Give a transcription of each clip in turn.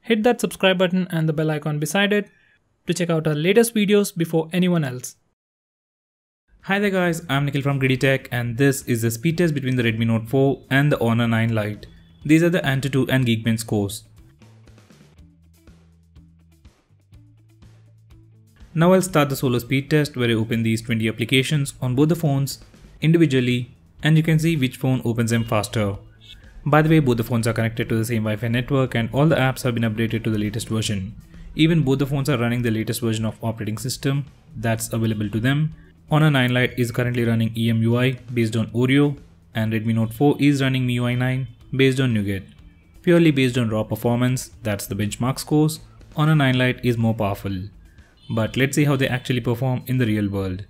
hit that subscribe button and the bell icon beside it to check out our latest videos before anyone else. Hi there guys, I'm Nikhil from GreedyTech and this is the speed test between the Redmi Note 4 and the Honor 9 Lite. These are the Antutu and Geekbench scores. Now I'll start the solo speed test where I open these 20 applications on both the phones individually and you can see which phone opens them faster. By the way, both the phones are connected to the same Wi-Fi network and all the apps have been updated to the latest version. Even both the phones are running the latest version of operating system that's available to them. Honor 9 Lite is currently running EMUI based on Oreo and Redmi Note 4 is running MIUI 9 based on Nougat. Purely based on raw performance, that's the benchmark scores, Honor 9 Lite is more powerful. But let's see how they actually perform in the real world.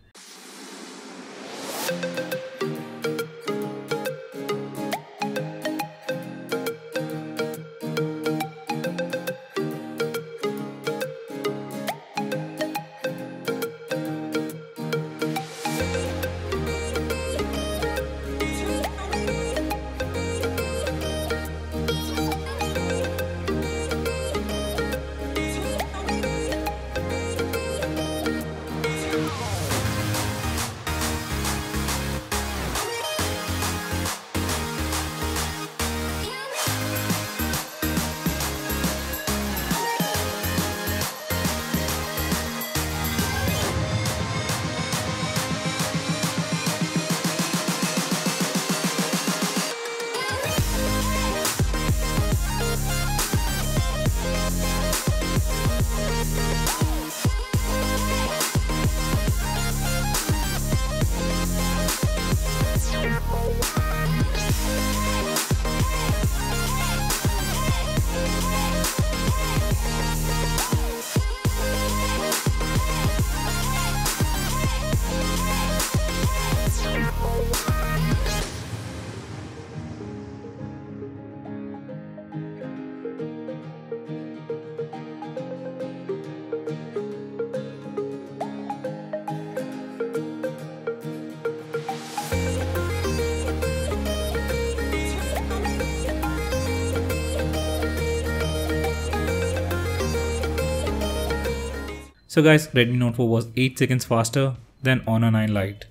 So guys, Redmi Note 4 was 8 seconds faster than Honor 9 Lite.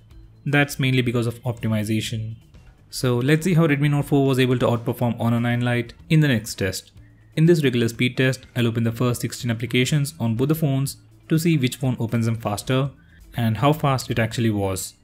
That's mainly because of optimization. So let's see how Redmi Note 4 was able to outperform Honor 9 Lite in the next test. In this regular speed test, I'll open the first 16 applications on both the phones to see which phone opens them faster and how fast it actually was.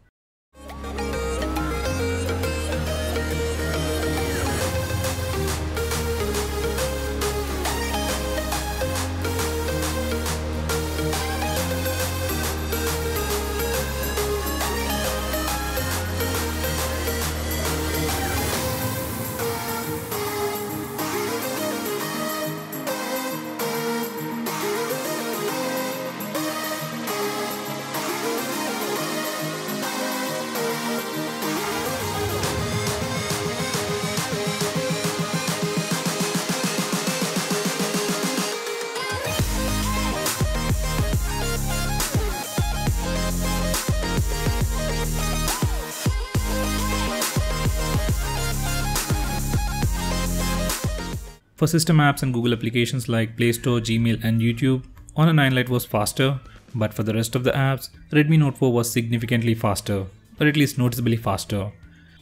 For system apps and Google applications like Play Store, Gmail and YouTube, Honor 9 Lite was faster, but for the rest of the apps, Redmi Note 4 was significantly faster, or at least noticeably faster.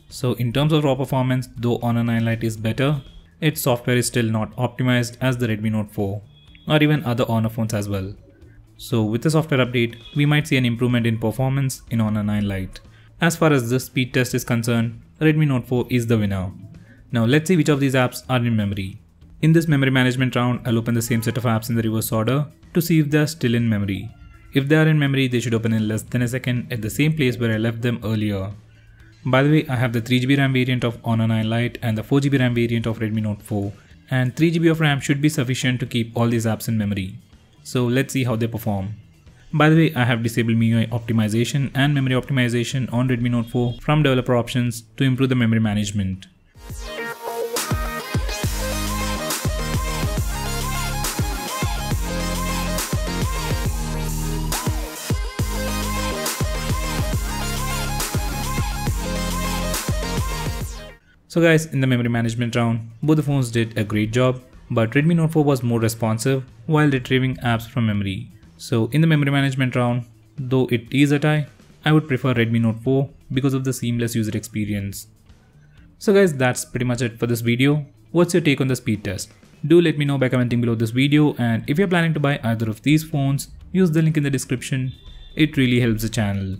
So in terms of raw performance, though Honor 9 Lite is better, its software is still not optimized as the Redmi Note 4, or even other Honor phones as well. So with the software update, we might see an improvement in performance in Honor 9 Lite. As far as this speed test is concerned, Redmi Note 4 is the winner. Now let's see which of these apps are in memory. In this memory management round, I'll open the same set of apps in the reverse order to see if they are still in memory. If they are in memory, they should open in less than a second at the same place where I left them earlier. By the way, I have the 3GB RAM variant of Honor 9 Lite and the 4GB RAM variant of Redmi Note 4. And 3GB of RAM should be sufficient to keep all these apps in memory. So let's see how they perform. By the way, I have disabled MIUI optimization and memory optimization on Redmi Note 4 from developer options to improve the memory management. So guys, in the memory management round, both the phones did a great job. but Redmi Note 4 was more responsive while retrieving apps from memory. So in the memory management round, though it is a tie, I would prefer Redmi Note 4 because of the seamless user experience. So guys, that's pretty much it for this video. What's your take on the speed test? Do let me know by commenting below this video, and if you're planning to buy either of these phones, use the link in the description. It really helps the channel.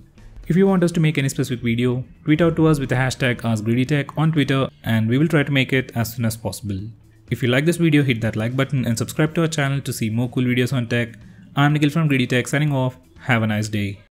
If you want us to make any specific video, tweet out to us with the hashtag AskGreedyTech on Twitter and we will try to make it as soon as possible. If you like this video, hit that like button and subscribe to our channel to see more cool videos on tech. I'm Nikhil from GreedyTech signing off. Have a nice day.